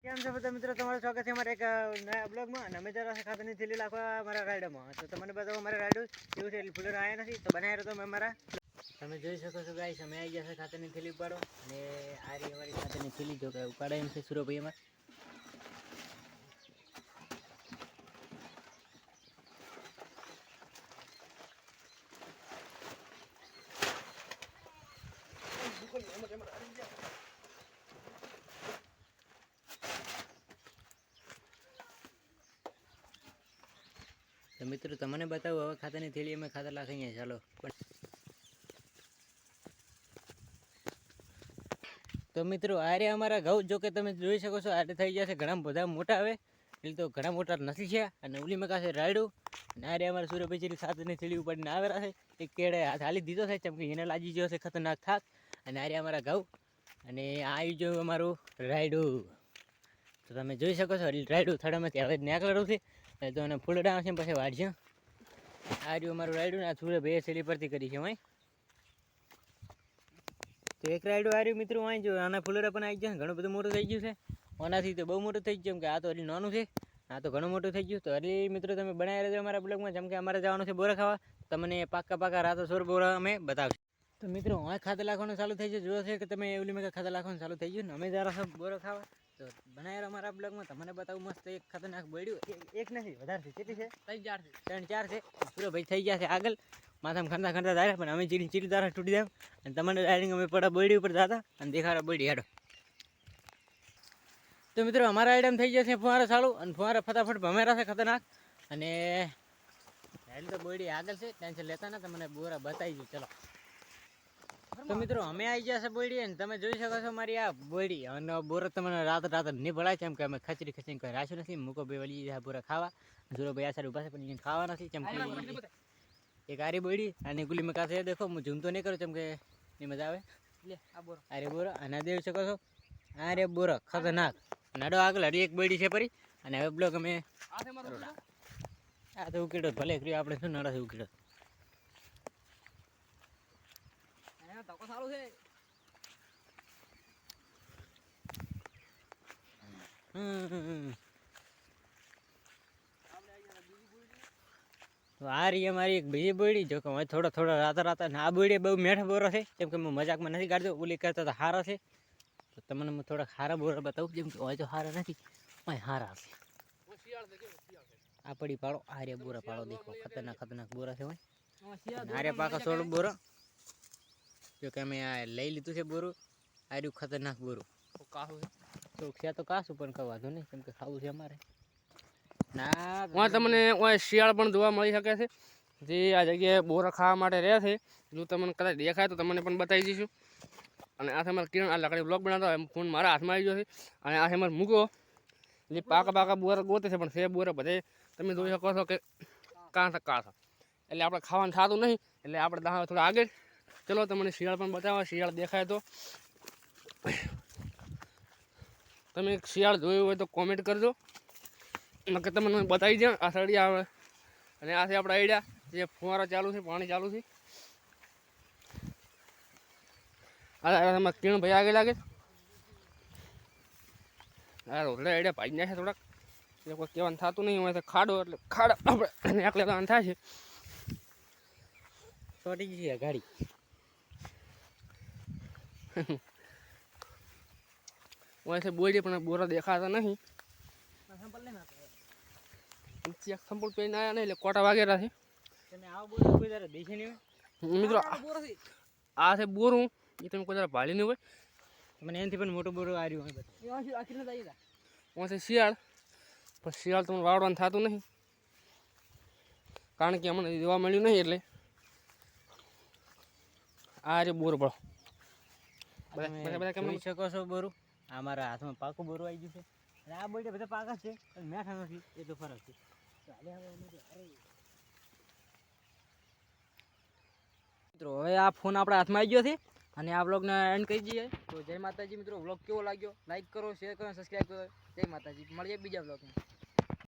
કેમ છો બધા મિત્રો, તમારું સ્વાગત છે અમારા એક નયા બ્લોગમાં. અને અમે જરા ખાતરની થેલી લાખવા મારા રાઈડમાં. તો તમને બતાવો મારા રાઈડ કેવું છે. ફૂલર આવ્યા નથી તો બનાવી રહ્યો તમે અમારા. તમે જોઈ શકો છો ગાઈસ, અમે આવી ગયા છે ખાતરની થેલી ઉપાડો. અને આ રહી અમારી ખાતરની થેલી, જો કે ઉપાડે એમ છે સુરોભાઈ અમારે. તો મિત્રો તમને બતાવું હવે ખાતરની થેલી અમે ખાતર લાખીએ. ચાલો. તો મિત્રો આ રે અમારા ઘઉં, જો કે તમે જોઈ શકો છો, આ થઈ ગયા છે ઘણા બધા મોટા. હવે એટલે તો ઘણા મોટા નથી છે. અને ઉલી મકા છે રાયડું. અને આ રે અમારા સુરભઈ ખાતરની થેલી ઉપાડીને આવેલા છે. એક કેળે હાથ હાલી દીધો છે, ચમકી એને લાગી ગયો છે ખતરનાક થાક. અને આ રે અમારા ઘઉં. અને આ આવી ગયું અમારું રાયડું. તો તમે જોઈ શકો છો રાયડું થડામાંથી હવે નીકળેલું છે. તો એને ફૂલડા છે પછી વાળશે. આ રહ્યું અમારું રાયડું ને આ સુરભઈએ થેલી પરથી કરી છે. ભાઈ તો એક રાયડું આ રહ્યું મિત્રો. અહીં જો આના ફૂલડા પણ આવી ગયા, ઘણું બધું મોટું થઈ ગયું છે. આનાથી તો બહુ મોટું થઈ ગયું, કે આ તો હજી નાનું છે, આ તો ઘણું મોટું થઈ ગયું. તો હજી મિત્રો તમે બનાવી રહેજો અમારા બ્લોગમાં, જેમ કે અમારે જવાનું છે બોરા ખાવા. તમને પાકા રાતો સોર બોરા અમે બતાવશું. તો મિત્રો હવે ખાતર લાખવાનું ચાલુ થઈ ગયું. જોયો છે કે તમે એવલી મેં ખાતર લાખવાનું ચાલુ થઈ ગયું ને અમે જરા સબ બોરો ખાવા. તો બનાવી અમારા બ્લોગમાં તમને બતાવું મસ્ત એક ખતરનાક બળ્યું. એક નથી, વધારે છે. કેટલી છે? 3-4 છે. પૂરો ભાઈ થઈ ગયા છે આગળ. માથામાં ખંડા દાડા, પણ અમે ચીડી દારા તૂટી જાય. અને તમને ડાયરેક્ટ અમે પડા બળી ઉપર જતા અને દેખાડા બળી હેડો. તો મિત્રો અમારા આઈટમ થઈ જશે ફુવારા ચાલુ. અને ફુવારા ફટાફટ ભમેરા છે ખતરનાક. અને હેડ તો બળી આગળ છે, ટેન્શન લેતા ના, તમને બોરા બતાવી દઉં. ચલો. તો મિત્રો અમે આવી ગયા છે બોયડી, અને તમે જોઈ શકો છો મારી આ બોયડી. અને બોરા તમને રાત નહીં ભળાય, કેમ કે અમે ખચરી કોઈ રાખ્યું નથી. મૂકો બે વળી જાય બોરા ખાવા. જોરો ભાઈ આ સારી ઉભા છે, પણ ખાવા નથી. કેમ કે એક આરી બોયડી અને ગુલી મકા છે. દેખો હું ઝૂમ તો નહીં કરું, કેમ કે ની મજા આવે. અરે બોરો અને દેવી શકો છો. આ રે બોરો ખતરનાક નાડો આગળ હરી એક બોયડી છે પરી. અને હવે બ્લોક અમે આ તો ઉકેડો ભલે કર્યો, આપણે શું નડે છે ઉકેડો. તો આ રહી અમારી એક બીજી બોયડી, જો કે હવે થોડો રાતા ને આ બોયડી બહુ મેઠા બોરો છે. કેમ કે હું મજાકમાં નથી કાઢતો, ઓલી કરતા તો હારા છે. તો તમને હું થોડાક હારા બોરા બતાવું, જેમ કે હોય તો હારા નથી, હારા છે. આ પડી પાડો, આ રે બોરા પાડો. દેખો ખતરનાક બોરા છે. આ રે પાકા 16 બોરો. જો કે અમે આ લઈ લીધું છે બોરું. આ રહ્યું ખતરનાક બોરું. તો છે તો કાશું, પણ કઈ વાંધો નહીં, કેમ કે ખાવું છે અમારે. ના તમને શિયાળ પણ જોવા મળી શકે છે, જે આ જગ્યાએ બોરા ખાવા માટે રહે છે. જો તમને કદાચ દેખાય તો તમને પણ બતાવી દઈશું. અને આ અમારે કિરણ આ લાકડી બ્લોક બનાવતા હોય, ફોન મારા હાથમાં આવી ગયો છે. અને આ અમારે મૂકો જે પાકા બોરા ગોતે છે, પણ છે બોરા બધે તમે જોઈ શકો છો કે કાં એટલે આપણે ખાવાનું થતું નહીં. એટલે આપણે દાવા થોડા આગળ. ચલો તમને શિયાળ પણ બતાવો. શિયાળ દેખાય તો તમે શિયાળ જોયું હોય તો કોમેન્ટ કરજો, નકર તમને બતાવી દે. આ સળી આવે અને આ છે આપણા આઈડિયા, જે ફુવારા ચાલુ છે, પાણી ચાલુ છે. આમાં કિરણ ભાઈ આગળ લાગે. આ રોટલા આઈડિયા ભાઈ નાખે થોડાક, એટલે કોઈ કહેવાનું થતું નહીં હોય. તો ખાડો એટલે ખાડા આપણે એકલે જવાનું થાય છે. તોડી ગઈ છે ગાડી. હોય છે બોયડી, પણ બોરા દેખાતા નહીં. સંપલ પહેરીને આવ્યા નહીં, એટલે કોટા વાગેલા છે. મિત્રો આ છે બોરું, એ તમે કોઈ ભાળી નહીં હોય. મને એનાથી પણ મોટું બોરું આવ્યું હોય. છે શિયાળ, પણ શિયાળ તમને વાવડવાનું થતું નહીં, કારણ કે અમને જોવા મળ્યું નહીં. એટલે આ જે બોર બળો બધા જોઈ શકો છો બોરું. આ મારા હાથમાં પાકું બોરું આવી ગયું છે. અને આ બોયડા બધા પાકા છે, પણ મેઠા નથી, એ તો ફરક છે. મિત્રો હવે આ ફોન આપણા હાથમાં આવી ગયો છે, અને આ બ્લોગને એન્ડ કરી દઈએ. તો જય માતાજી મિત્રો. બ્લોગ કેવો લાગ્યો લાઈક કરો, શેર કરો, સબસ્ક્રાઈબ કરો. જય માતાજી. મળીએ બીજા બ્લોગમાં.